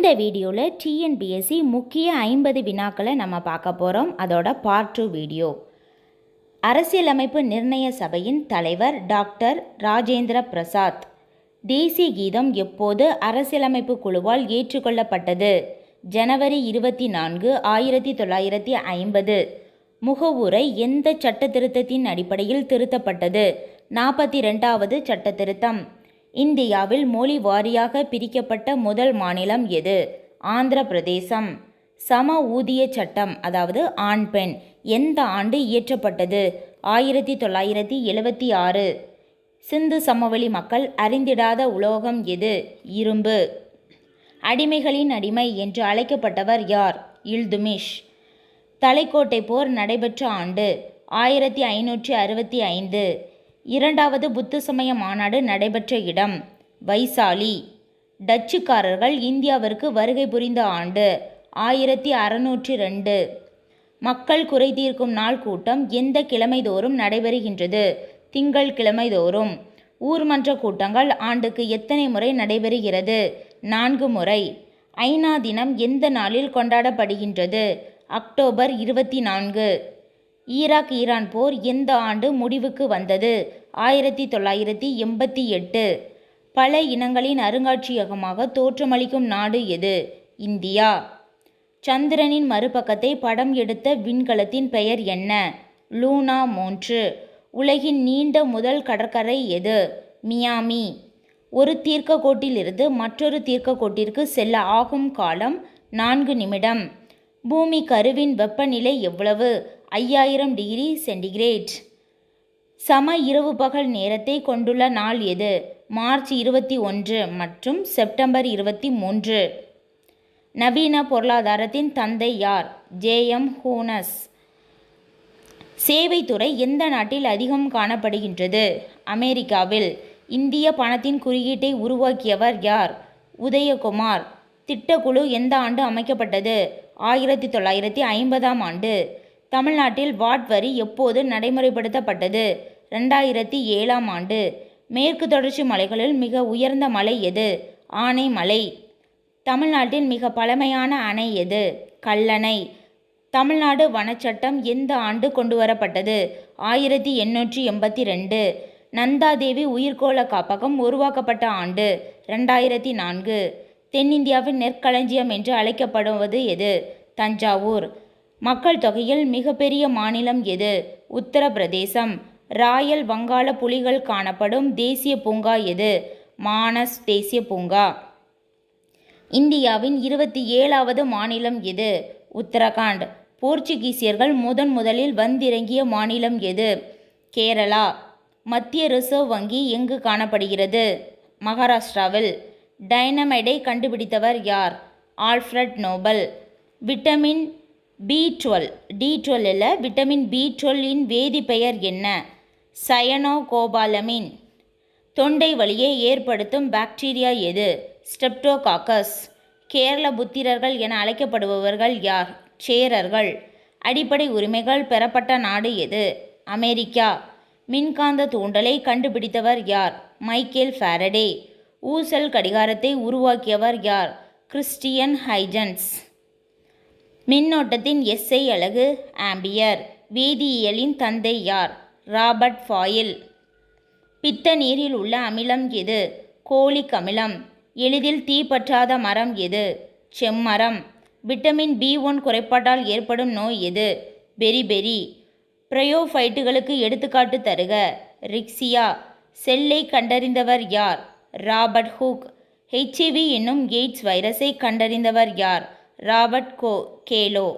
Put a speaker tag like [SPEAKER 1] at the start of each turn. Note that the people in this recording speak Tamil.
[SPEAKER 1] இந்த வீடியோவில் டிஎன்பிஎஸ்சி முக்கிய 50 வினாக்களை நம்ம பார்க்க போகிறோம். அதோட பார்ட் 2 வீடியோ. அரசியலமைப்பு நிர்ணய சபையின் தலைவர் டாக்டர் ராஜேந்திர பிரசாத். தேசிய கீதம் எப்போது அரசியலமைப்பு குழுவால் ஏற்றுக்கொள்ளப்பட்டது? ஜனவரி 24, 1950. முகவுரை எந்த சட்ட திருத்தத்தின் அடிப்படையில் திருத்தப்பட்டது? 42வது சட்ட திருத்தம். இந்தியாவில் மொழி வாரியாக பிரிக்கப்பட்ட முதல் மாநிலம் எது? ஆந்திர பிரதேசம். சம ஊதிய சட்டம், அதாவது ஆண் பெண், எந்த ஆண்டு இயற்றப்பட்டது? 1976. சிந்து சமவெளி மக்கள் அறிந்திடாத உலோகம் எது? இரும்பு. அடிமைகளின் அடிமை என்று அழைக்கப்பட்டவர் யார்? இல்துமிஷ். தலைக்கோட்டை போர் நடைபெற்ற ஆண்டு? 1565. இரண்டாவது புத்த சமய மாநாடு நடைபெற்ற இடம்? வைசாலி. டச்சுக்காரர்கள் இந்தியாவிற்கு வருகை புரிந்த ஆண்டு? 1602. மக்கள் குறை தீர்க்கும் நாள் கூட்டம் எந்த கிழமை தோறும் நடைபெறுகின்றது? திங்கள் கிழமை தோறும். ஊர்மன்ற கூட்டங்கள் ஆண்டுக்கு எத்தனை முறை நடைபெறுகிறது? 4 முறை. ஐநா தினம் எந்த நாளில் கொண்டாடப்படுகின்றது? அக்டோபர் 24. ஈராக் ஈரான் போர் எந்த ஆண்டு முடிவுக்கு வந்தது? 1988. பல இனங்களின் அருங்காட்சியகமாக தோற்றமளிக்கும் நாடு எது? இந்தியா. சந்திரனின் மறுபக்கத்தை படம் எடுத்த விண்கலத்தின் பெயர் என்ன? லூனா 3. உலகின் நீண்ட முதல் கடற்கரை எது? மியாமி. ஒரு தீர்க்கக்கோட்டிலிருந்து மற்றொரு தீர்க்கக்கோட்டிற்கு செல்ல ஆகும் காலம் 4 நிமிடம். பூமி கருவின் வெப்பநிலை எவ்வளவு? 5000 டிகிரி சென்டிகிரேட். சம இரவு பகல் நேரத்தை கொண்டுள்ள நாள் எது? மார்ச் 21 மற்றும் செப்டம்பர் 23. நவீன பொருளாதாரத்தின் தந்தை யார்? ஜே.எம். ஹூனஸ். சேவைத்துறை எந்த நாட்டில் அதிகம் காணப்படுகின்றது? அமெரிக்காவில். இந்திய பணத்தின் குறியீட்டை உருவாக்கியவர் யார்? உதயகுமார். திட்டக்குழு எந்த ஆண்டு அமைக்கப்பட்டது? 1950ஆம் ஆண்டு. தமிழ்நாட்டில் வாட் வரி எப்போது நடைமுறைப்படுத்தப்பட்டது? 2007ஆம் ஆண்டு. மேற்கு தொடர்ச்சி மலைகளில் மிக உயர்ந்த மலை எது? ஆனைமலை. தமிழ்நாட்டின் மிக பழமையான அணை எது? கல்லணை. தமிழ்நாடு வனச்சட்டம் எந்த ஆண்டு கொண்டுவரப்பட்டது? 1882. நந்தாதேவி உயிர்க்கோள காப்பகம் உருவாக்கப்பட்ட ஆண்டு? 2004. தென்னிந்தியாவின் நெற்களஞ்சியம் என்று அழைக்கப்படுவது எது? தஞ்சாவூர். மக்கள் தொகையில் மிகப்பெரிய மாநிலம் எது? உத்தரப்பிரதேசம். ராயல் வங்காள புலிகள் காணப்படும் தேசிய பூங்கா எது? மானஸ் தேசிய பூங்கா. இந்தியாவின் 27வது மாநிலம் எது? உத்தரகாண்ட். போர்ச்சுகீசியர்கள் முதலில் வந்திறங்கிய மாநிலம் எது? கேரளா. மத்திய ரிசர்வ் வங்கி எங்கு காணப்படுகிறது? மகாராஷ்டிராவில். டைனமைடை கண்டுபிடித்தவர் யார்? Alfred Nobel. Vitamin B12 vitamin B12 இன் வேதிப்பெயர் என்ன? சயனோகோபாலமின். தொண்டை வலியை ஏற்படுத்தும் பாக்டீரியா எது? ஸ்ட்ரெப்டோகாக்கஸ். கேரள புத்திரர்கள் என அழைக்கப்படுபவர்கள் யார்? சேரர்கள். அடிப்படை உரிமைகள் பெறப்பட்ட நாடு எது? அமெரிக்கா. மின்காந்த தூண்டலை கண்டுபிடித்தவர் யார்? Michael Faraday. ஊசல் கடிகாரத்தை உருவாக்கியவர் யார்? Christian Huygens. மின்னோட்டத்தின் SI அலகு ஆம்பியர். வேதியியலின் தந்தை யார்? Robert foil. பித்த நீரில் உள்ள அமிலம் எது? கோலிக் அமிலம். எளிதில் தீப்பற்றாத மரம் எது? செம்மரம். விட்டமின் B1 குறைபாட்டால் ஏற்படும் நோய் எது? பெரிபெரி. பிரயோஃபைட்டுகளுக்கு எடுத்துக்காட்டு தருக. ரிக்ஸியா. செல்லை கண்டறிந்தவர் யார்? Robert Hooke. HIV என்னும் எய்ட்ஸ் வைரஸை கண்டறிந்தவர் யார்? ராபர்ட் கேலோ.